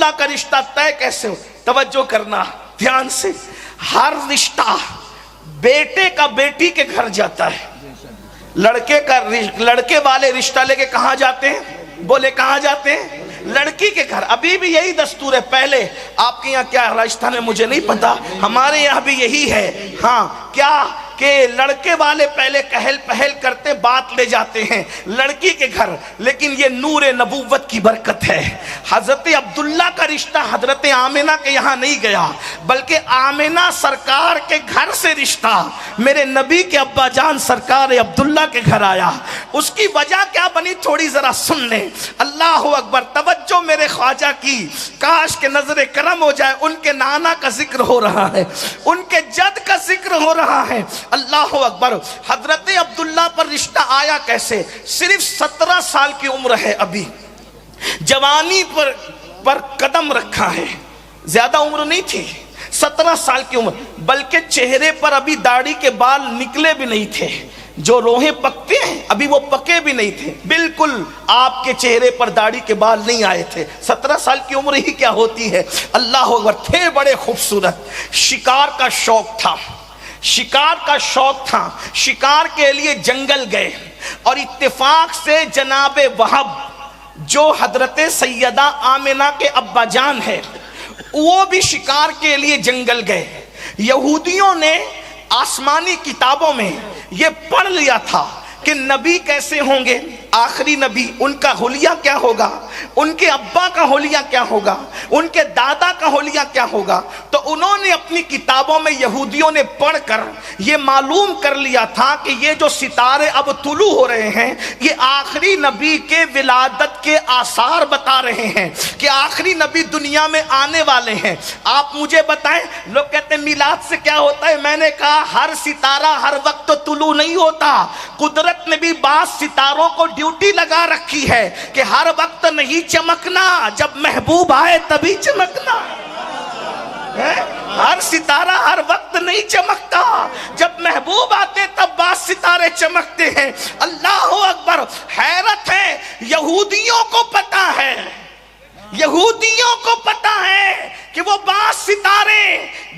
عبداللہ کا رشتہ طے کیسے ہو؟ توجہ کرنا دھیان سے، ہر رشتہ بیٹے کا بیٹی کے گھر جاتا ہے، لڑکے والے رشتہ لے کے کہاں جاتے ہیں؟ بولے کہاں جاتے ہیں؟ لڑکی کے گھر۔ ابھی بھی یہی دستور ہے، پہلے آپ کے یہاں کیا راجستھان میں مجھے نہیں پتا، ہمارے یہاں بھی یہی ہے، ہاں کیا کہ لڑکے والے پہلے کہل پہل کرتے بات لے جاتے ہیں لڑکی کے گھر، لیکن یہ نور نبوت کی برکت ہے۔ حضرت عبداللہ کا رشتہ حضرت آمنہ کے یہاں نہیں گیا، بلکہ آمنہ سرکار کے گھر سے رشتہ میرے نبی کے ابا جان سرکار عبداللہ کے گھر آیا۔ اس کی وجہ کیا بنی تھوڑی ذرا سن لیں۔ اللہ اکبر، توجہ میرے خواجہ کی، کاش کہ نظر کرم ہو جائے۔ ان کے نانا کا ذکر ہو رہا ہے، ان کے جد کا ذکر ہو رہا ہے۔ اللہ اکبر، حضرت عبداللہ پر رشتہ آیا کیسے؟ صرف 17 سال کی عمر ہے، ابھی جوانی پر قدم رکھا ہے، زیادہ عمر نہیں تھی، 17 سال کی عمر، بلکہ چہرے پر ابھی داڑھی کے بال نکلے بھی نہیں تھے، جو روحیں پکتے ہیں ابھی وہ پکے بھی نہیں تھے، بالکل آپ کے چہرے پر داڑھی کے بال نہیں آئے تھے۔ 17 سال کی عمر ہی کیا ہوتی ہے۔ اللہ اکبر، تھے بڑے خوبصورت، شکار کا شوق تھا، شکار کا شوق تھا، شکار کے لیے جنگل گئے، اور اتفاق سے جناب وہب جو حضرت سیدہ آمنہ کے ابا جان ہے وہ بھی شکار کے لیے جنگل گئے۔ یہودیوں نے آسمانی کتابوں میں یہ پڑھ لیا تھا کہ نبی کیسے ہوں گے، آخری نبی، ان کا حلیہ کیا ہوگا، ان کے ابا کا حلیہ کیا ہوگا، ان کے دادا کا حلیہ کیا ہوگا۔ تو انہوں نے اپنی کتابوں میں، یہودیوں نے پڑھ کر یہ معلوم کر لیا تھا کہ یہ جو ستارے اب طلوع ہو رہے ہیں یہ آخری نبی کے ولادت کے آثار بتا رہے ہیں کہ آخری نبی دنیا میں آنے والے ہیں۔ آپ مجھے بتائیں، لوگ کہتے ہیں میلاد سے کیا ہوتا ہے؟ میں نے کہا ہر ستارہ ہر وقت تو طلوع نہیں ہوتا، قدرت نے بھی بعض ستاروں کو ڈیوٹی لگا رکھی ہے کہ ہر وقت نہیں چمکنا، جب محبوب آئے تبھی چمکنا۔ ہر ستارہ ہر وقت نہیں چمکتا، جب محبوب آتے تب بعض ستارے چمکتے ہیں۔ اللہ اکبر، حیرت ہے، یہودیوں کو پتا ہے، یہودیوں کو پتا ہے کہ وہ بعض ستارے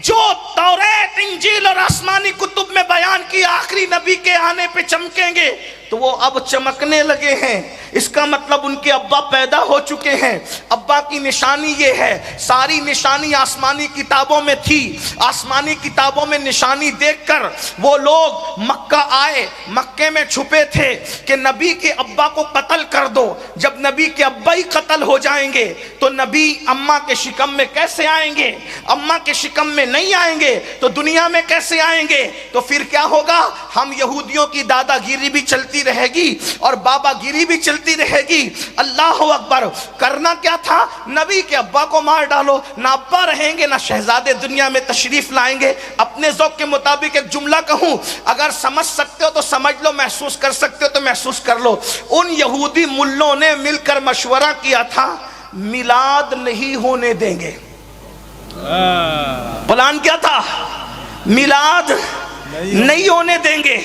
جو توریت، انجیل اور آسمانی کتب میں بیان کی آخری نبی کے آنے پہ چمکیں گے، تو وہ اب چمکنے لگے ہیں۔ اس کا مطلب ان کے ابا پیدا ہو چکے ہیں۔ ابا کی نشانی یہ ہے، ساری نشانی آسمانی کتابوں میں تھی، آسمانی کتابوں میں نشانی دیکھ کر وہ لوگ مکہ آئے، مکے میں چھپے تھے کہ نبی کے ابا کو قتل کر دو۔ جب نبی کے ابا ہی قتل ہو جائیں گے تو نبی اماں کے شکم میں کیسے آئیں گے؟ اماں کے شکم میں نہیں آئیں گے تو دنیا میں کیسے آئیں گے؟ تو پھر کیا ہوگا؟ ہم یہودیوں کی دادا گیری بھی چلتی رہے گی اور بابا گیری بھی چلتی رہے گی۔ اللہ اکبر، کرنا کیا تھا؟ نبی کے ابا کو مار ڈالو، نہ ابا رہیں گے نہ شہزادے دنیا میں تشریف لائیں گے۔ اپنے ذوق کے مطابق ایک جملہ کہوں، اگر سمجھ سکتے ہو تو سمجھ لو، محسوس کر سکتے ہو تو محسوس کر لو۔ ان یہودی ملوں نے مل کر مشورہ کیا تھا میلاد نہیں ہونے دیں گے۔ پلان کیا تھا؟ میلاد نہیں ہونے دیں گے۔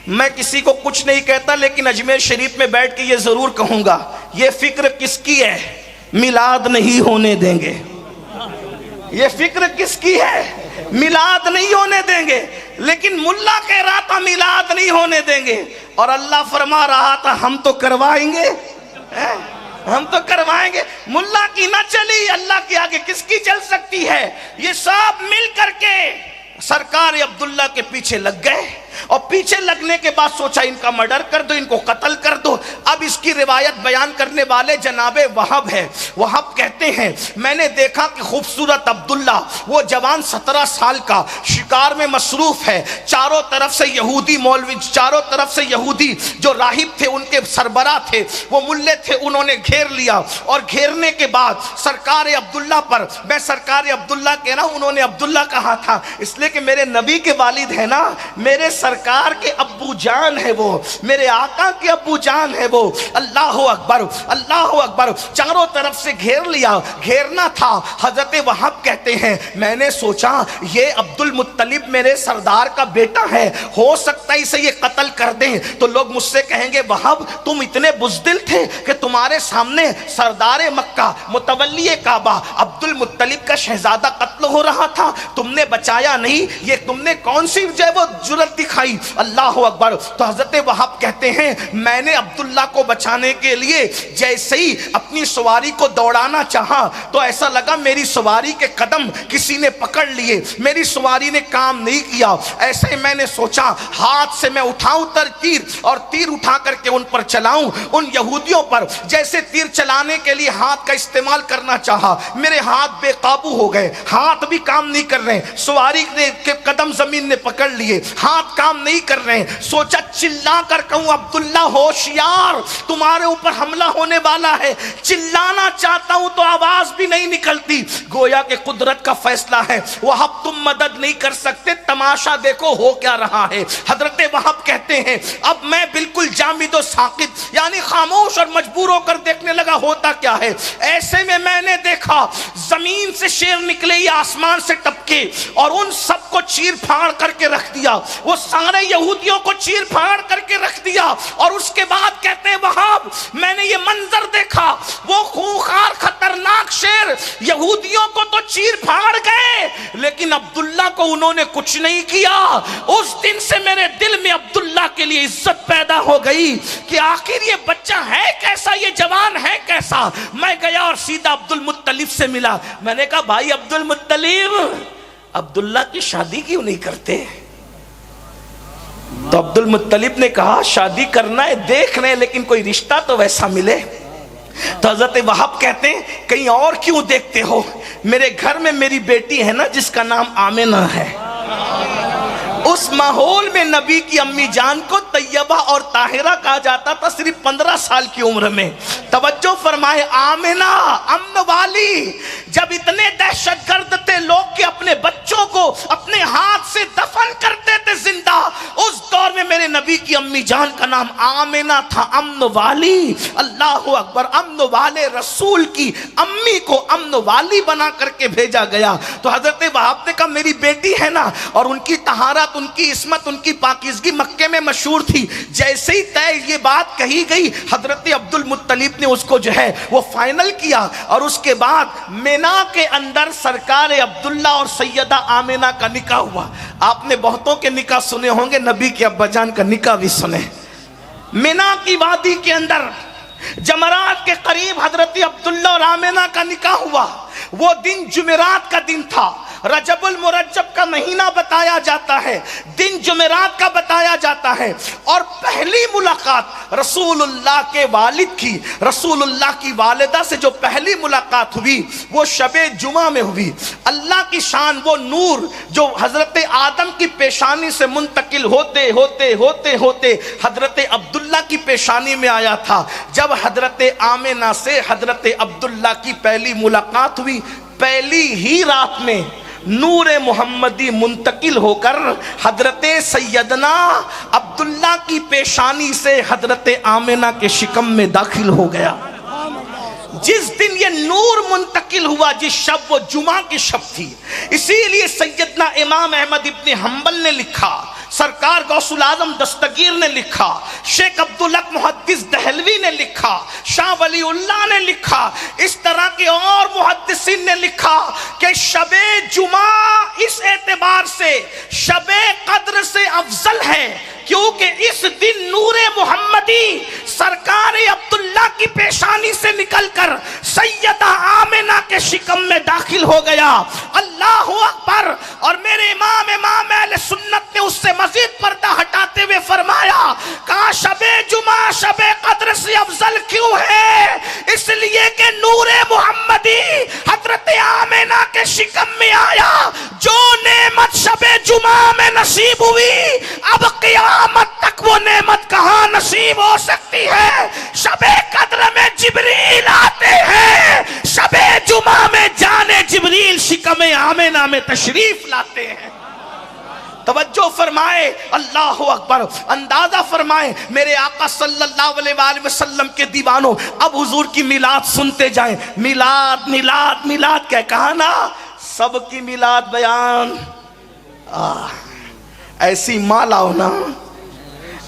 میں کسی کو کچھ نہیں کہتا، لیکن اجمیر شریف میں بیٹھ کے یہ ضرور کہوں گا، یہ فکر کس کی ہے؟ میلاد نہیں ہونے دیں گے۔ یہ فکر کس کی ہے؟ میلاد نہیں ہونے دیں گے۔ لیکن ملا کہہ رہا تھا میلاد نہیں ہونے دیں گے، اور اللہ فرما رہا تھا ہم تو کروائیں گے، ہم تو کروائیں گے۔ ملا کی نہ چلی، اللہ کے آگے کس کی چل سکتی ہے؟ یہ سب مل کر کے سرکار عبداللہ کے پیچھے لگ گئے، اور پیچھے لگنے کے بعد سوچا ان کا مرڈر کر دو، ان کو قتل کر دو۔ اب اس کی روایت بیان کرنے والے جناب وہب ہے۔ وہب کہتے ہیں میں نے دیکھا کہ خوبصورت عبداللہ، وہ جوان 17 سال کا، شکار میں مصروف ہے، چاروں طرف سے یہودی مولوی، چاروں طرف سے یہودی جو راہب تھے، ان کے سربراہ تھے، وہ ملے تھے، انہوں نے گھیر لیا، اور گھیرنے کے بعد سرکار عبداللہ پر، میں سرکار عبداللہ کہہ رہا ہوں، انہوں نے عبداللہ کہا تھا اس لیے کہ میرے نبی کے والد ہیں نا، میرے سرکار کے ابو جان ہے وہ، میرے آقا کے ابو جان ہے وہ۔ اللہ اکبر، اللہ اکبر، چاروں طرف سے گھیر لیا، گھیرنا تھا۔ حضرت وہب کہتے ہیں میں نے سوچا یہ عبد المطلب میرے سردار کا بیٹا ہے، ہو سکتا ہے اسے یہ قتل قتل کر دیں تو لوگ مجھ سے کہیں گے وہاب تم اتنے بزدل تھے کہ تمہارے سامنے سردار مکہ متولی کعبہ عبد المطلب کا شہزادہ قتل ہو رہا تھا، تم نے بچایا نہیں، یہ تم نے کون سی جو ہے وہ جرأت دکھائی؟ اللہ اکبر۔ تو حضرت وہاب کہتے ہیں میں نے عبداللہ کو بچانے کے لیے جیسے ہی اپنی سواری کو دوڑانا چاہا تو ایسا لگا میری سواری کے قدم کسی نے پکڑ لیے، میری سواری نے کام نہیں کیا۔ ایسے ہی میں نے سوچا ہاتھ سے میں اٹھاؤں تیر اور تیر اٹھا کر کے ان پر چلاؤں، ان یہودیوں پر۔ جیسے تیر چلانے کے لیے ہاتھ کا استعمال کرنا چاہا، میرے ہاتھ بے قابو ہو گئے، ہاتھ بھی کام نہیں کر رہے، سواری کے قدم زمین نے پکڑ لیے، ہاتھ کام نہیں کر رہے۔ سوچا چلا کر کہوں عبداللہ ہوشیار، تمہارے اوپر حملہ ہونے والا ہے۔ چلانا چاہتا ہوں تو آواز بھی نہیں نکلتی، گویا کہ قدرت کا فیصلہ ہے، وہاب تم مدد نہیں کر سکتے، تماشا دیکھو ہو کیا رہا ہے۔ حضرت وہاب کہتے ہیں اب میں بالکل جامد و ساکت یعنی خاموش اور مجبور ہو کر دیکھنے لگا ہوتا کیا ہے۔ ایسے میں نے دیکھا زمین سے شیر نکلے یا آسمان سے ٹپکے اور ان سب کو چیر پھاڑ کر کے رکھ دیا، وہ سارے یہودیوں کو چیر پھاڑ کر کے رکھ دیا۔ اور اس کے بعد کہتے ہیں وہاب میں نے یہ منظر دیکھا، وہ خونخوار خطرناک شیر یہودیوں کو تو چیر پھاڑ گئے لیکن عبداللہ کو انہوں نے کچھ نہیں کیا۔ اس دن سے میرے دل میں عبداللہ کے لیے عزت پیدا ہو گئی کہ آخر یہ بچہ ہے کیسا، یہ جوان ہے کیسا۔ میں گیا اور سیدھا عبد المطلب سے ملا، میں نے کہا بھائی عبد المطلب عبداللہ کی شادی کیوں نہیں کرتے؟ تو عبد المطلب نے کہا شادی کرنا ہے دیکھ رہے لیکن کوئی رشتہ تو ویسا ملے۔ تو حضرت وہاب کہتے ہیں کہیں اور کیوں دیکھتے ہو، میرے گھر میں میری بیٹی ہے نا جس کا نام آمنہ ہے، اس ماحول میں نبی کی امی جان کو طیبہ اور طاہرہ کہا جاتا تھا صرف 15 سال کی عمر میں۔ توجہ فرمائے، آمنہ امن والی، جب اتنے دہشت گرد تھے لوگ کہ اپنے بچوں کو اپنے ہاتھ سے دفن کرتے تھے زندہ، اس دور میں میرے نبی کی امی جان کا نام آمنہ تھا، امن والی۔ اللہ اکبر، امن والے رسول کی امی کو امن والی بنا کر کے بھیجا گیا۔ تو حضرت وہاب نے کہا میری بیٹی ہے نا، اور ان کی طہارت، ان کی عصمت، ان کی پاکیزگی مکے میں مشہور تھی۔ جیسے ہی طے یہ بات کہی گئی حضرت عبد المطلب نے اس کو جو ہے وہ فائنل کیا، اور اس کے بعد مینا کے اندر سرکار عبداللہ اور سیدہ آمنہ کا نکاح ہوا۔ آپ نے بہتوں کے نکاح سنے ہوں گے، نبی کے ابا جان کا نکاح بھی سنے۔ مینا کی وادی کے اندر جمرات کے قریب حضرت عبداللہ اور آمنہ کا نکاح ہوا۔ وہ دن جمعرات کا دن تھا، رجب المرجب کا مہینہ بتایا جاتا ہے، دن جمعرات کا بتایا جاتا ہے، اور پہلی ملاقات رسول اللہ کے والد کی، رسول اللہ کی والدہ سے جو پہلی ملاقات ہوئی وہ شب جمعہ میں ہوئی۔ اللہ کی شان، وہ نور جو حضرت آدم کی پیشانی سے منتقل ہوتے ہوتے ہوتے ہوتے حضرت عبداللہ کی پیشانی میں آیا تھا۔ جب حضرت آمنہ سے حضرت عبداللہ کی پہلی ملاقات ہوئی، پہلی ہی رات میں نور محمدی منتقل ہو کر حضرت سیدنا عبداللہ کی پیشانی سے حضرت آمنہ کے شکم میں داخل ہو گیا۔ جس دن یہ نور منتقل ہوا، جس شب، وہ جمعہ کی شب تھی۔ اسی لیے سیدنا امام احمد ابن حنبل نے لکھا، سرکار غوث العظم دستگیر نے لکھا، شیخ عبدالحق محدث دہلوی نے لکھا، شاہ ولی اللہ نے لکھا، اس طرح کے اور محدثین نے لکھا کہ شب جمعہ اس اعتبار سے شب قدر سے افضل ہے کیونکہ اس دن نور محمدی سرکار عبداللہ کی پیشانی سے نکل کر سیدہ آمنہ کے شکم میں داخل ہو گیا۔ اللہ اکبر۔ اور میرے امام اہل سنت نے اس سے مزید پردہ ہٹاتے ہوئے فرمایا، کہا شب جمعہ شب قدر سے افضل کیوں ہے؟ اس لیے کہ نور محمدی حضرت آمنہ کے شکم میں آیا۔ جو نعمت شب جمعہ میں نصیب ہوئی، اب قیامت تک وہ نعمت کہاں نصیب ہو سکتی ہے؟ شب قدر میں جبریل آتے ہیں، شب جمعہ میں جان جبریل شکم آمنہ میں تشریف لاتے ہیں۔ توجہ فرمائے، اللہ اکبر۔ اندازہ فرمائے میرے آقا صلی اللہ علیہ وآلہ وسلم کے دیوانوں، اب حضور کی میلاد سنتے جائیں۔ میلاد میلاد میلاد کیا کہا نا، سب کی میلاد بیان۔ ایسی ماں لاؤ نا،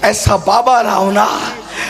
ایسا بابا لاؤ نا،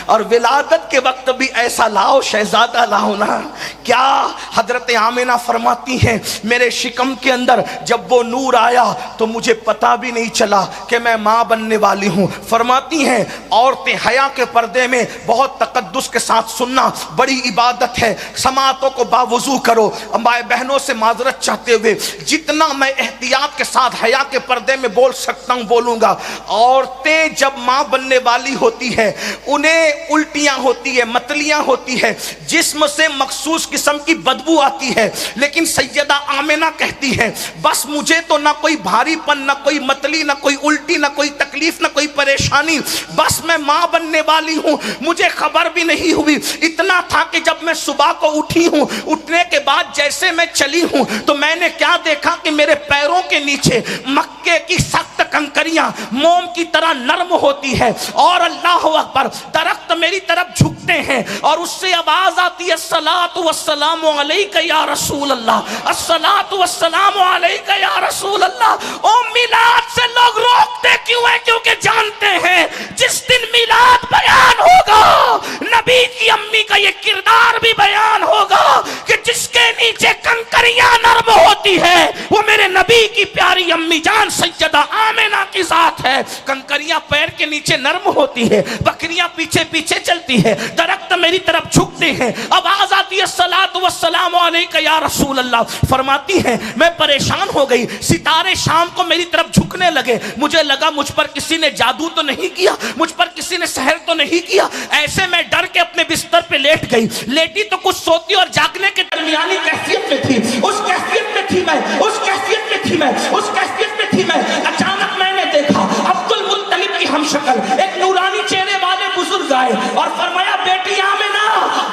اور ولادت کے وقت بھی ایسا لاؤ شہزادہ لاؤ نا۔ کیا حضرت آمنہ فرماتی ہیں میرے شکم کے اندر جب وہ نور آیا تو مجھے پتا بھی نہیں چلا کہ میں ماں بننے والی ہوں۔ فرماتی ہیں عورتیں حیا کے پردے میں بہت تقدس کے ساتھ سننا بڑی عبادت ہے، سماعتوں کو باوضو کرو۔ مائیں بہنوں سے معذرت چاہتے ہوئے جتنا میں احتیاط کے ساتھ حیا کے پردے میں بول سکتا ہوں بولوں گا۔ عورتیں جب ماں بننے والی ہوتی ہے انہیں الٹیاں ہوتی ہے، متلیاں ہوتی ہے، جسم سے مخصوص قسم کی بدبو آتی ہے، لیکن سیدہ آمنہ کہتی ہے بس مجھے تو نہ کوئی بھاری پن، نہ کوئی متلی، نہ کوئی الٹی، نہ کوئی تکلیف، نہ کوئی پریشانی، بس میں ماں بننے والی ہوں، مجھے خبر بھی نہیں ہوئی۔ اتنا تھا کہ جب میں صبح کو اٹھی ہوں، اٹھنے کے بعد جیسے میں چلی ہوں تو میں نے کیا دیکھا کہ میرے پیروں کے نیچے مکے کی سخت کنکریاں موم کی طرح نرم ہوتی ہے، اور اللہ اکبر درخت میری طرف جھکتے ہیں اور اس سے آواز آتی ہے الصلاۃ والسلام علیک یا رسول اللہ، الصلاۃ والسلام علیک یا رسول اللہ۔ او میلاد سے لوگ روکتے کیوں ہیں؟ کیونکہ جانتے ہیں جس دن میلاد بیان ہوگا نبی کی امی کا یہ کردار بھی بیان ہوگا کہ جس کے نیچے کنکریاں نرم ہوتی ہے وہ میرے نبی کی پیاری امی جان سیدہ آمنہ کی ذات ہے۔ کنکریاں پیر کے نیچے نرم ہوتی ہے، بکریاں پیچھے پیچھے چلتی ہے، درخت میری طرف جھکتے ہیں، آواز آتی ہے الصلاۃ والسلام علیک یا رسول اللہ۔ فرماتی ہیں میں پریشان ہو گئی، ستارے شام کو میری طرف جھکنے لگے، مجھے لگا مجھ پر کسی نے جادو تو نہیں کیا، مجھ پر کسی نے سحر تو نہیں کیا۔ ایسے میں ڈر کے اپنے بستر پہ لیٹ گئی، لیٹی تو کچھ سوتی اور جاگنے کے درمیانی کیفیت میں تھی، اس کیفیت میں تھی میں، اس کیفیت میں تھی میں، اس کیفیت میں تھی میں۔ اچانک میں نے دیکھا عبد المطلب کی ہم شکل ایک نورانی چہرے والے بزرگ آئے اور فرمایا بیٹی آمنہ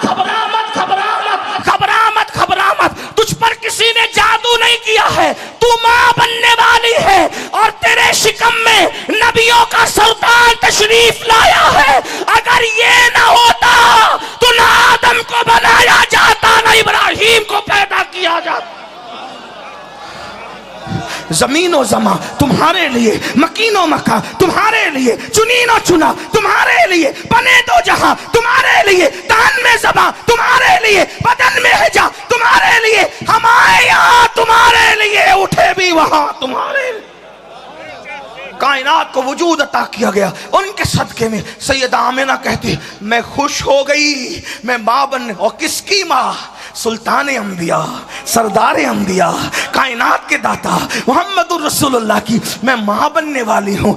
گھبرا مت، گھبرا مت، گھبرا مت، گھبرا مت، تجھ پر کسی نے جادو نہیں کیا ہے، تو ماں بننے والی ہے اور تیرے شکم میں نبیوں کا سلطان تشریف لایا ہے۔ اگر یہ نہ ہوتا تو نہ آدم کو بنایا جاتا نہ ابراہیم کو پیدا کیا جاتا۔ زمین و زمان تمہارے لیے، مکین و مکان تمہارے لیے، چنین و چنا تمہارے لیے، بنے دو جہاں تمہارے لیے، تن میں زبان تمہارے لیے، بدن میں حجا تمہارے لیے، ہم آئے یہاں تمہارے لیے، اٹھے بھی وہاں تمہارے لیے۔ کائنات کو وجود عطا کیا گیا ان کے صدقے میں۔ سیدہ آمنہ کہتی میں خوش ہو گئی، میں ماں بننے، اور کس کی ماں؟ سلطان انبیاء، سردار انبیاء، کائنات کے داتا محمد الرسول اللہ کی میں ماں بننے والی ہوں۔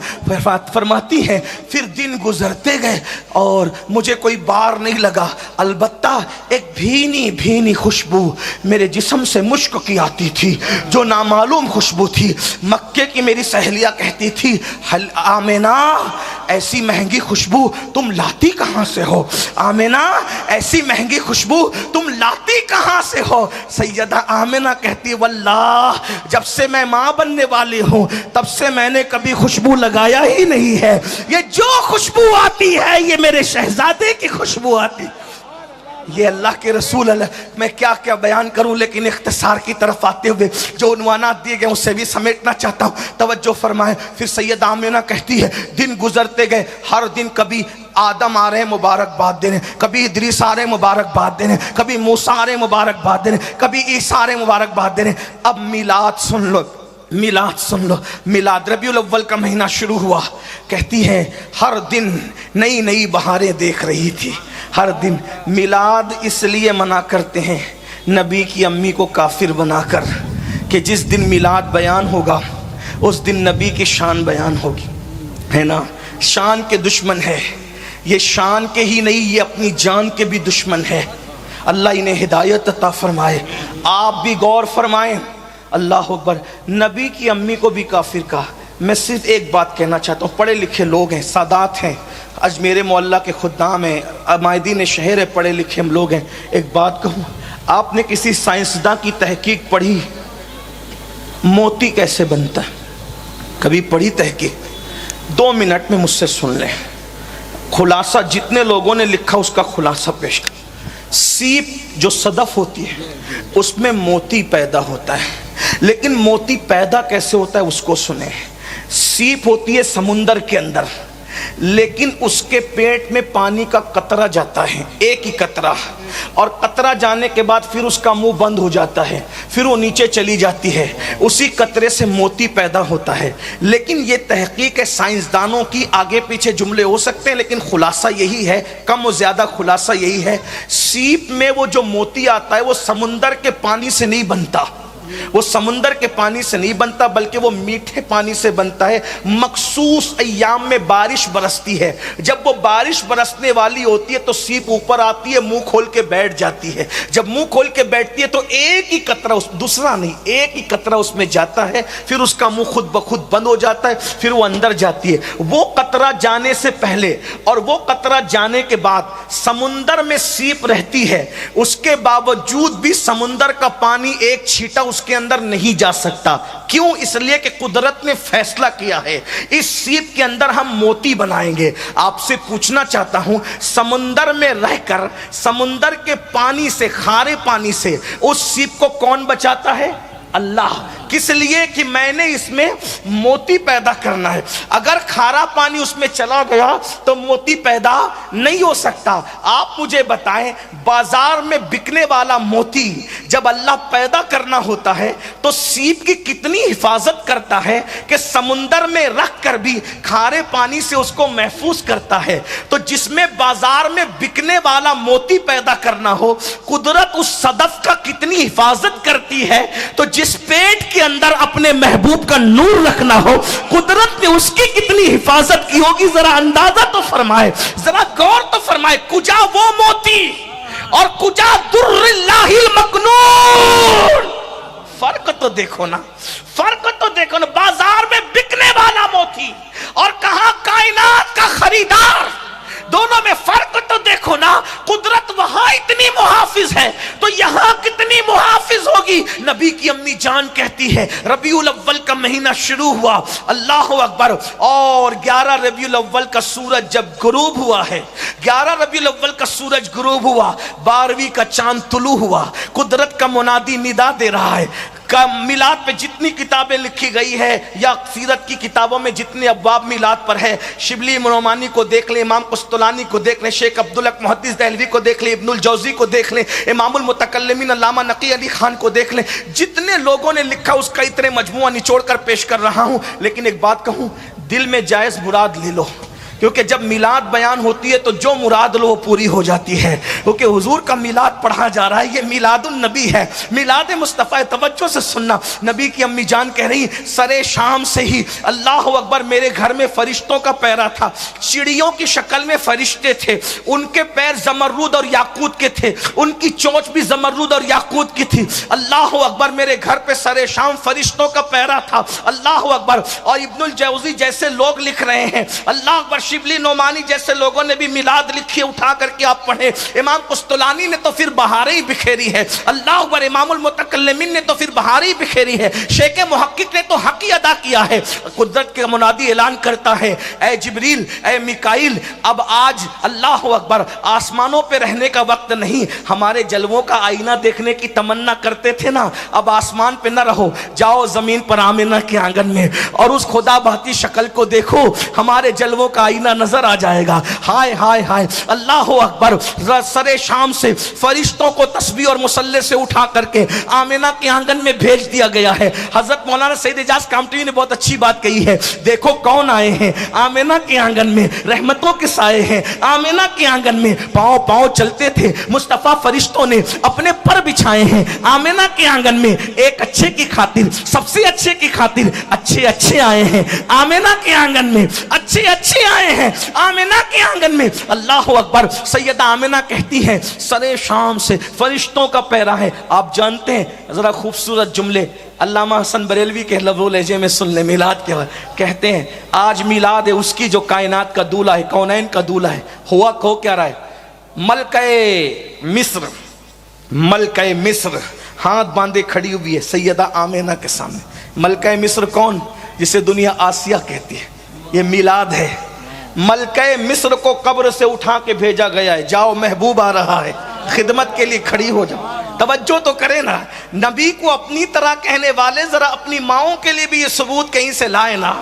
فرماتی ہیں پھر دن گزرتے گئے اور مجھے کوئی بار نہیں لگا، البتہ ایک بھینی بھینی خوشبو میرے جسم سے مشک کی آتی تھی جو نامعلوم خوشبو تھی۔ مکے کی میری سہیلیاں کہتی تھی آمنہ ایسی مہنگی خوشبو تم لاتی کہاں سے ہو؟ آمنہ ایسی مہنگی خوشبو تم لاتی کہاں سے ہو؟ سیدہ آمنہ کہتی واللہ جب سے میں ماں بننے والی ہوں تب سے میں نے کبھی خوشبو لگایا ہی نہیں ہے، یہ جو خوشبو آتی ہے یہ میرے شہزادے کی خوشبو آتی۔ یہ اللہ کے رسول اللہ، میں کیا کیا بیان کروں، لیکن اختصار کی طرف آتے ہوئے جو عنوانات دیے گئے اس سے بھی سمیٹنا چاہتا ہوں، توجہ فرمائیں۔ پھر سیدہ آمنہ کہتی ہے دن گزرتے گئے، ہر دن کبھی آدم آ رہے ہیں مبارکباد دینے، کبھی ادریس آ رہے ہیں مبارکباد دینے، کبھی موسیٰ آ رہے ہیں مبارکباد دینے، کبھی عیسیٰ آ رہے ہیں مبارکباد دینے۔ اب میلاد سن لو، میلاد سن لو، میلاد ربیع الاول کا مہینہ شروع ہوا۔ کہتی ہیں ہر دن نئی نئی بہاریں دیکھ رہی تھی، ہر دن۔ میلاد اس لیے منع کرتے ہیں نبی کی امی کو کافر بنا کر کہ جس دن میلاد بیان ہوگا اس دن نبی کی شان بیان ہوگی، ہے نا؟ شان کے دشمن ہے یہ، شان کے ہی نہیں یہ اپنی جان کے بھی دشمن ہے۔ اللہ انہیں ہدایت عطا فرمائے، آپ بھی غور فرمائیں۔ اللہ اکبر، نبی کی امی کو بھی کافر کہا۔ میں صرف ایک بات کہنا چاہتا ہوں، پڑھے لکھے لوگ ہیں، سادات ہیں، اجمیر معلیٰ کے خدام ہیں، مائدین شہر ہے، پڑھے لکھے ہم لوگ ہیں۔ ایک بات کہوں، آپ نے کسی سائنسداں کی تحقیق پڑھی موتی کیسے بنتا ہے؟ کبھی پڑھی تحقیق؟ 2 منٹ میں مجھ سے سن لیں، خلاصہ جتنے لوگوں نے لکھا اس کا خلاصہ پیش کر۔ سیپ جو صدف ہوتی ہے اس میں موتی پیدا ہوتا ہے، لیکن موتی پیدا کیسے ہوتا ہے اس کو سنیں۔ سیپ ہوتی ہے سمندر کے اندر، لیکن اس کے پیٹ میں پانی کا قطرہ جاتا ہے، ایک ہی قطرہ، اور قطرہ جانے کے بعد پھر اس کا منہ بند ہو جاتا ہے، پھر وہ نیچے چلی جاتی ہے، اسی قطرے سے موتی پیدا ہوتا ہے۔ لیکن یہ تحقیق ہے سائنسدانوں کی، آگے پیچھے جملے ہو سکتے ہیں لیکن خلاصہ یہی ہے، کم و زیادہ خلاصہ یہی ہے، سیپ میں وہ جو موتی آتا ہے وہ سمندر کے پانی سے نہیں بنتا، وہ سمندر کے پانی سے نہیں بنتا بلکہ وہ میٹھے پانی سے بنتا ہے۔ مخصوص ایام میں بارش برستی ہے، جب وہ بارش برسنے والی ہوتی ہے تو سیپ اوپر آتی ہے، منہ کھول کے بیٹھ جاتی ہے، جب منہ کھول کے بیٹھتی ہے تو ایک ہی قطرہ، دوسرا نہیں، ایک ہی قطرہ اس میں جاتا ہے، پھر اس کا منہ خود بخود بند ہو جاتا ہے، پھر وہ اندر جاتی ہے۔ وہ قطرہ جانے سے پہلے اور وہ قطرہ جانے کے بعد سمندر میں سیپ رہتی ہے، اس کے باوجود بھی سمندر کا پانی ایک چھیٹا اس کے اندر نہیں جا سکتا۔ کیوں؟ اس لیے کہ قدرت نے فیصلہ کیا ہے اس سیپ کے اندر ہم موتی بنائیں گے۔ آپ سے پوچھنا چاہتا ہوں، سمندر میں رہ کر سمندر کے پانی سے، کھارے پانی سے اس سیپ کو کون بچاتا ہے؟ اللہ۔ کس لیے؟ کہ میں نے اس میں موتی پیدا کرنا ہے، اگر کھارا پانی اس میں چلا گیا تو موتی پیدا نہیں ہو سکتا۔ آپ مجھے بتائیں، بازار میں بکنے والا موتی جب اللہ پیدا کرنا ہوتا ہے تو سیپ کی کتنی حفاظت کرتا ہے کہ سمندر میں رکھ کر بھی کھارے پانی سے اس کو محفوظ کرتا ہے۔ تو جس میں بازار میں بکنے والا موتی پیدا کرنا ہو، قدرت اس صدف کا کتنی حفاظت کرتی ہے، تو جس پیٹ کے اندر اپنے محبوب کا نور رکھنا ہو، قدرت نے اس کی کتنی حفاظت کی ہوگی، ذرا اندازہ تو فرمائے، ذرا غور تو فرمائے۔ کجا وہ موتی اور کجا در اللہ المکنون، فرق تو دیکھو نا، فرق تو دیکھو نا۔ بازار میں بکنے والا موتی اور کہاں کائنات کا خریدار، دونوں میں فرق تو دیکھو نا۔ قدرت وہاں اتنی محافظ ہے تو یہاں کتنی محافظ ہوگی۔ نبی کی امی جان کہتی ہے ربیع الاول کا مہینہ شروع ہوا، اللہ اکبر، اور 11 ربیع الاول کا سورج جب غروب ہوا ہے، 11 ربیع الاول کا سورج غروب ہوا، 12ویں کا چاند طلوع ہوا، قدرت کا منادی ندا دے رہا ہے۔ میلاد پہ جتنی کتابیں لکھی گئی ہے یا سیرت کی کتابوں میں جتنے ابواب میلاد پر ہے، شبلی نعمانی کو دیکھ لیں، امام قسطلانی کو دیکھ لیں، شیخ عبدالحق محدث دہلوی کو دیکھ لیں، ابن الجوزی کو دیکھ لیں، امام المتکلمین علامہ نقی علی خان کو دیکھ لیں، جتنے لوگوں نے لکھا اس کا اتنے مجموعہ نچوڑ کر پیش کر رہا ہوں۔ لیکن ایک بات کہوں، دل میں جائز مراد لے لو، کیونکہ جب میلاد بیان ہوتی ہے تو جو مراد لو وہ پوری ہو جاتی ہے، کیونکہ حضور کا میلاد پڑھا جا رہا ہے، یہ میلاد النبی ہے، میلاد مصطفیٰ۔ توجہ سے سننا، نبی کی امی جان کہہ رہی سرے شام سے ہی اللہ اکبر میرے گھر میں فرشتوں کا پیرا تھا، چڑیوں کی شکل میں فرشتے تھے، ان کے پیر زمرد اور یاقوت کے تھے، ان کی چونچ بھی زمرد اور یاقوت کی تھی۔ اللہ اکبر، میرے گھر پہ سرے شام فرشتوں کا پیرا تھا، اللہ اکبر۔ اور ابن الجوزی جیسے لوگ لکھ رہے ہیں، اللہ اکبر، شبلی نعمانی جیسے لوگوں نے بھی میلاد لکھی، اٹھا کر کے آپ پڑھیں۔ امام قسطلانی نے تو پھر بہاریں ہی بکھیری ہے، اللہ اکبر۔ امام المتکلمین نے تو پھر بہاریں ہی بکھیری ہے، شیخ محقق نے تو حق ہی ادا کیا ہے۔ قدرت کا منادی اعلان کرتا ہے، اے جبریل، اے میکائیل، اب آج اللہ اکبر آسمانوں پہ رہنے کا وقت نہیں، ہمارے جلووں کا آئینہ دیکھنے کی تمنا کرتے تھے نا، اب آسمان پہ نہ رہو، جاؤ زمین پر آمنہ کے آنگن میں اور اس خدا بہتی شکل کو دیکھو، ہمارے جلووں کا آئینہ نظر آ جائے گا۔ ہائے ہائے ہائے، اللہ اکبر۔ سرے شام سے فرشتوں کو تسبیح اور مصلی سے اٹھا کر کے آمنہ کے آنگن میں بھیج دیا گیا ہے۔ حضرت مولانا سید اعجاز کامٹی نے بہت اچھی بات کہی ہے، دیکھو کون آئے ہیں آمنہ کے آنگن میں، رحمتوں کے سائے ہیں آمنہ کے آنگن میں، پاؤں پاؤں چلتے تھے مصطفیٰ، فرشتوں نے اپنے پر بچھائے ہیں آمنہ کے آنگن میں، ایک اچھے کی خاطر، سب سے اچھے کی خاطر، اچھے اچھے آئے ہیں آمنہ کے آنگن میں، اچھے اچھے آئے ہیں آمنہ کے آنگن میں۔ اللہ اکبر۔ سیدہ آمنہ کہتی ہیں سرے شام سے فرشتوں کا پیرا ہے۔ آپ جانتے ہیں، ذرا خوبصورت جملے علامہ حسن بریلوی کے لفظ و لہجے میں سن لیں، میلاد کے کہتے ہیں آج میلاد ہے اس کی جو کائنات کا دولہا ہے، کونین کا دولہا ہے۔ ہوا کہو کیا رہا ہے؟ ملکہ مصر، ملکہ مصر ہاتھ باندھے کھڑی ہوئی ہے سیدہ آمنہ کے سامنے۔ ملکہ مصر کون؟ جسے دنیا آسیہ کہتی ہے، یہ میلاد ہے۔ ملکہ مصر کو قبر سے اٹھا کے بھیجا گیا ہے، جاؤ محبوب آ رہا ہے، خدمت کے لیے کھڑی ہو جاؤ۔ توجہ تو کرے نا, نبی کو اپنی طرح کہنے والے ذرا اپنی ماؤں کے لیے بھی یہ ثبوت کہیں سے لائے نا,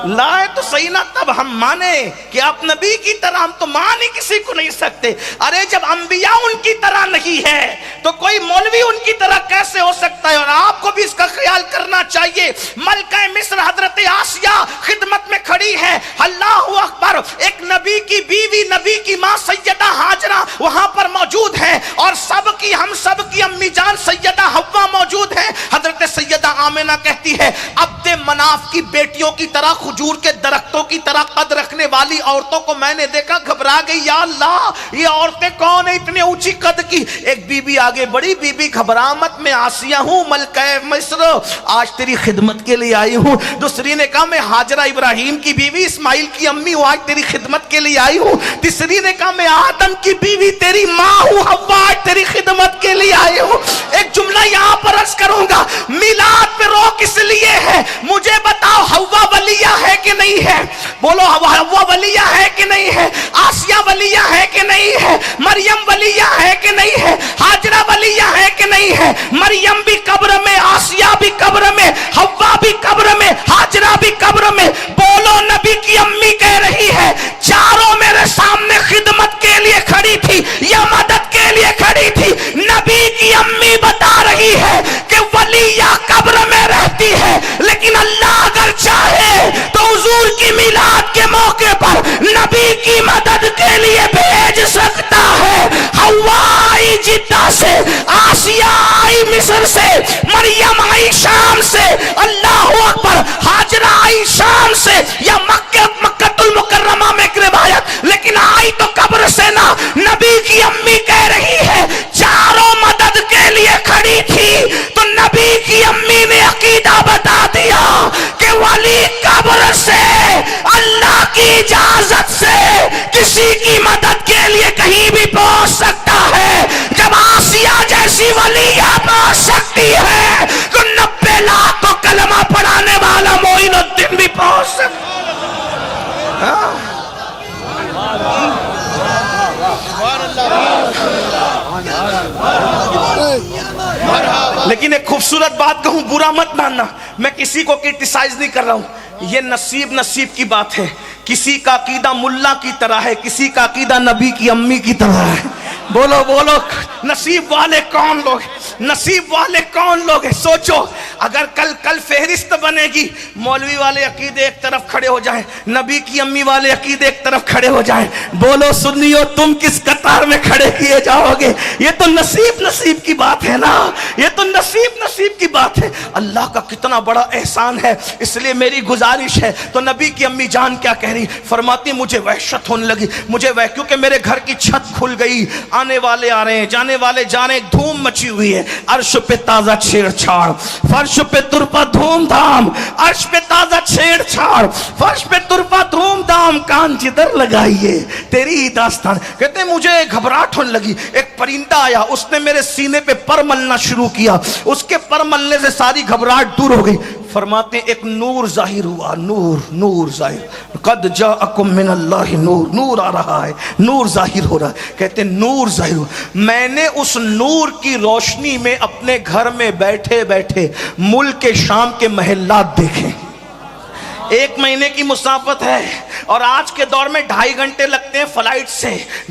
لائے تو صحیح نا, تب ہم مانے کہ آپ نبی کی طرح. ہم تو مان ہی کسی کو نہیں سکتے. ارے جب انبیاء ان کی طرح نہیں ہے تو کوئی مولوی ان کی طرح کیسے ہو سکتا ہے؟ اور آپ کو بھی اس کا خیال کرنا چاہیے. ملکہ مصر حضرت آسیہ خدمت میں کھڑی ہے, اللہ اکبر, ایک نبی کی بیوی, نبی کی ماں سیدہ ہاجرہ وہاں پر موجود ہے, اور سب کی, ہم سب کی امی جان سیدہ حوا موجود ہے. حضرت سیدہ آمنہ کہتی ہے عبد مناف کی بیٹیوں کی طرح, کھجور کے درختوں کی طرح قد رکھنے والی عورتوں کو میں نے دیکھا, گھبرا گئی, یا اللہ یہ عورتیں کون ہیں اتنے اونچی قد کی؟ ایک بی بی آگے بڑی, بی بی گھبرا مت, میں آسیہ ہوں ملکہ مصر, آج تیری خدمت کے لیے آئی ہوں. دوسری نے کہا میں ہاجرہ ابراہیم کی بیوی, اسماعیل کی امی ہوں, آج تیری خدمت کے لیے آئی ہوں. تیسری نے کہا میں آدم کی بیوی تیری ماں ہوں, حوا, آج تیری خدمت کے لیے آئی ہوں. ایک جملہ یہاں پر عرض کروں گا, میلاد پہ روک اس لیے ہے, مجھے بتاؤ حوا ولیہ ہے کہ نہیں ہے؟ بولو حوا ولیہ ہے کہ نہیں ہے؟ آسیہ ولیہ ہے کہ نہیں ہے؟ مریم ولیہ ہے کہ نہیں ہے؟ ہاجرہ ولیہ ہے کہ نہیں ہے؟ مریم بھی قبر میں, آسیہ بھی قبر میں, حوا بھی قبر میں, ہاجرہ بھی قبر میں. بولو نبی کی امی کہہ رہی ہے چاروں میرے سامنے خدمت کے لیے کھڑی تھی یا مدد کے لیے کھڑی تھی. نبی کی امی بتا رہی ہے کہ ولیہ قبر میں رہتی ہے, لیکن اللہ اگر چاہے تو حضور کی میلاد کے موقع پر نبی کی مدد کے لیے بھیج سکتا ہے. حوا آئی جدہ سے, آسیہ آئی مصر سے, مریم آئی شام سے, اللہ اکبر, ہاجرہ آئی شام سے یا مکہ المکرمہ میں ایک روایت, لیکن آئی تو قبر سے نا. نبی کی امی کہہ رہی ہے چاروں مدد کے لیے کھڑی تھی, تو نبی کی امی نے عقیدہ بتا دیا کہ ولی قبر سے اللہ کی اجازت سے کسی کی مدد کے لیے کہیں بھی پہنچ سکتا ہے. جب آسیہ جیسی ولیہ پہنچ سکتی ہے تو 90 لاکھ کو کلمہ پڑھانے والا معین الدین بھی پہنچ سکتا ہے. لیکن ایک خوبصورت بات کہوں, برا مت ماننا, میں کسی کو کرٹیسائز نہیں کر رہا ہوں, یہ نصیب کی بات ہے. کسی کا عقیدہ ملا کی طرح ہے, کسی کا عقیدہ نبی کی امی کی طرح ہے. بولو بولو, نصیب والے کون لوگ, نصیب والے کون لوگ ہیں؟ سوچو, اگر کل فہرست بنے گی, مولوی والے عقیدے ایک طرف کھڑے ہو جائیں, نبی کی امی والے عقیدے ایک طرف کھڑے ہو جائیں, بولو سنیو تم کس قطار میں کھڑے کیے جاؤ گے؟ یہ تو نصیب کی بات ہے نا, یہ تو نصیب کی بات ہے. اللہ کا کتنا بڑا احسان ہے. اس لیے میری گزارش ہے, تو نبی کی امی جان کیا کہہ رہی, فرماتی مجھے وحشت ہونے لگی, مجھے کیونکہ میرے گھر کی چھت کھل گئی, آنے والے آ رہے ہیں, جانے والے جا رہے ہیں, دھوم مچی ہوئی ہے, عرش پہ تازہ چھیڑ چھاڑ, فرش پہ ترپا دھوم دھام, عرش پہ تازہ چھیڑ چھاڑ, فرش پہ ترپا دھوم دھام, کان جدھر لگائیے تیری ہی داستان. کہتے ہیں مجھے گھبراہٹ ہونے لگی, ایک پرندہ آیا, اس نے میرے سینے پہ پر ملنا شروع کیا, اس کے پر ملنے سے ساری گھبراہٹ دور ہو گئی. فرماتے ہیں ایک نور ظاہر ہوا, نور ظاہر, قد جاءکم من اللہ نور, نور آ رہا ہے, نور ظاہر ہو رہا ہے. کہتے ہیں نور ظاہر ہوا, میں نے اس نور کی روشنی میں اپنے گھر میں بیٹھے بیٹھے ملک شام کے محلات دیکھے. 1 مہینے کی مسافت ہے, اور آج کے دور میں 2.5 گھنٹے لگتے ہیں فلائٹ سے.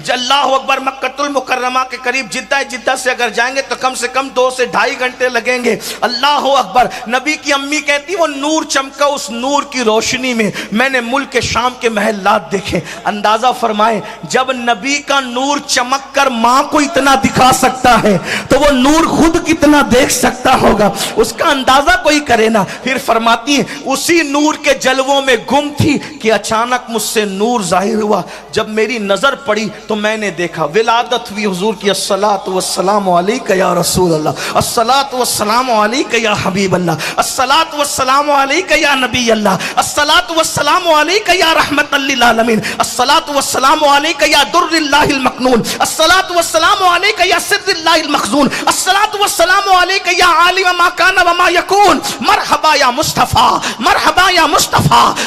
اللہ اکبر, مکہ المکرمہ کے قریب جدہ سے اگر جائیں گے تو کم سے کم 2 سے 2.5 گھنٹے لگیں گے. اللہ اکبر. نبی کی امی کہتی وہ نور چمکا, اس نور کی روشنی میں میں نے ملک شام کے محلات دیکھے. اندازہ فرمائے, جب نبی کا نور چمک کر ماں کو اتنا دکھا سکتا ہے تو وہ نور خود کتنا دیکھ سکتا ہوگا, اس کا اندازہ کوئی کرے نا. پھر فرماتی ہیں اسی نور کے جلووں میں گم تھی کہ اچانک مجھ سے نور ظاہر ہوا. جب میری نظر پڑی تو میں نے دیکھا, ولادت ہوئی حضور کی, الصلاۃ والسلام علیک یا رسول اللہ, الصلاۃ والسلام علیک یا حبیب اللہ, الصلاۃ والسلام علیک یا نبی اللہ, الصلاۃ والسلام علیک یا رحمت للعالمین, الصلاۃ والسلام علیک یا در اللہ المکنون, الصلاۃ والسلام علیک یا سر اللہ المخزون, الصلاۃ والسلام علیک یا عالم ما کان وما یکون, مرحبا یا مصطفیٰ, مرحبا یا مصطفیٰ,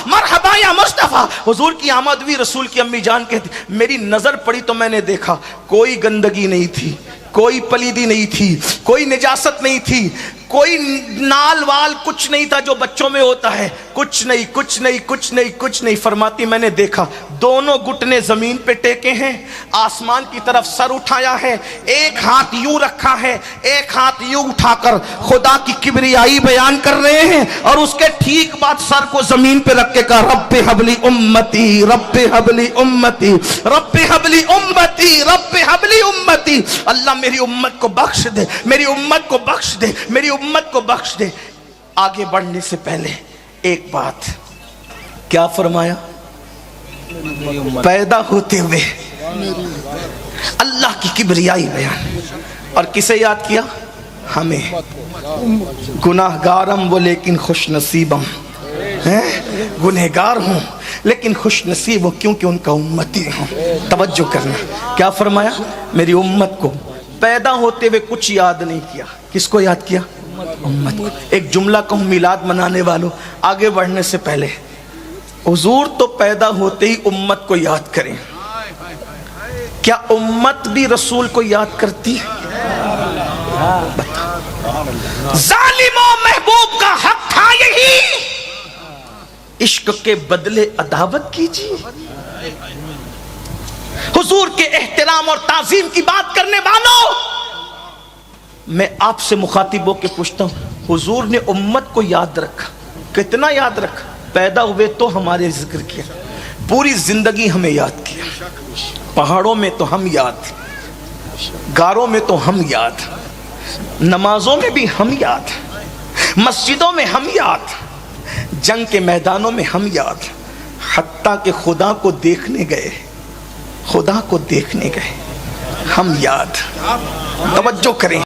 مرحبا یا مصطفیٰ. حضور کی آمد ہوئی, رسول کی امی جان کہتی میری نظر پڑی تو میں نے دیکھا کوئی گندگی نہیں تھی, کوئی پلیدی نہیں تھی، کوئی نجاست نہیں تھی، کوئی نال وال کچھ نہیں تھا جو بچوں میں ہوتا ہے، کچھ نہیں کچھ نہیں کچھ نہیں کچھ نہیں۔ فرماتی میں نے دیکھا دونوں گھٹنے زمین پہ ٹیکے ہیں، آسمان کی طرف سر اٹھایا ہے، ایک ہاتھ یوں رکھا ہے، ایک ہاتھ یوں اٹھا کر خدا کی کبریائی بیان کر رہے ہیں، اور اس کے ٹھیک بعد سر کو زمین پہ رکھ کے کہا رب حبلی امتی، رب حبلی امتی، رب حبلی امتی، رب حبلی امتی۔ اللہ میری امت کو بخش دے، میری امت کو بخش دے، میری امت کو بخش دے۔ آگے بڑھنے سے پہلے ایک بات کیا فرمایا؟ پیدا ہوتے ہوئے اللہ کی کبریائی بیان، اور کسے یاد کیا؟ ہمیں، گناہگارم وہ لیکن خوش نصیبم، گنہگار ہوں لیکن خوش نصیب ہوں کیونکہ ان کا امتی ہوں۔ توجہ کرنا، کیا فرمایا؟ میری امت کو پیدا ہوتے ہوئے کچھ یاد نہیں کیا۔ کس کو یاد کیا؟ امت کو۔ ایک جملہ کہوں میلاد منانے والوں، آگے بڑھنے سے پہلے حضور تو پیدا ہوتے ہی امت کو یاد کریں، کیا امت بھی رسول کو یاد کرتی؟ ظالموں محبوب کا حق تھا یہی، عشق کے بدلے عداوت کیجیے۔ حضور کے احترام اور تعظیم کی بات کرنے والوں، میں آپ سے مخاطب ہو کے پوچھتا ہوں، حضور نے امت کو یاد رکھا، کتنا یاد رکھا؟ پیدا ہوئے تو ہمارے ذکر کیا، پوری زندگی ہمیں یاد کیا، پہاڑوں میں تو ہم یاد، غاروں میں تو ہم یاد، نمازوں میں بھی ہم یاد، مسجدوں میں ہم یاد، جنگ کے میدانوں میں ہم یاد، حتیٰ کہ خدا کو دیکھنے گئے، خدا کو دیکھنے گئے ہم یاد۔ توجہ کریں۔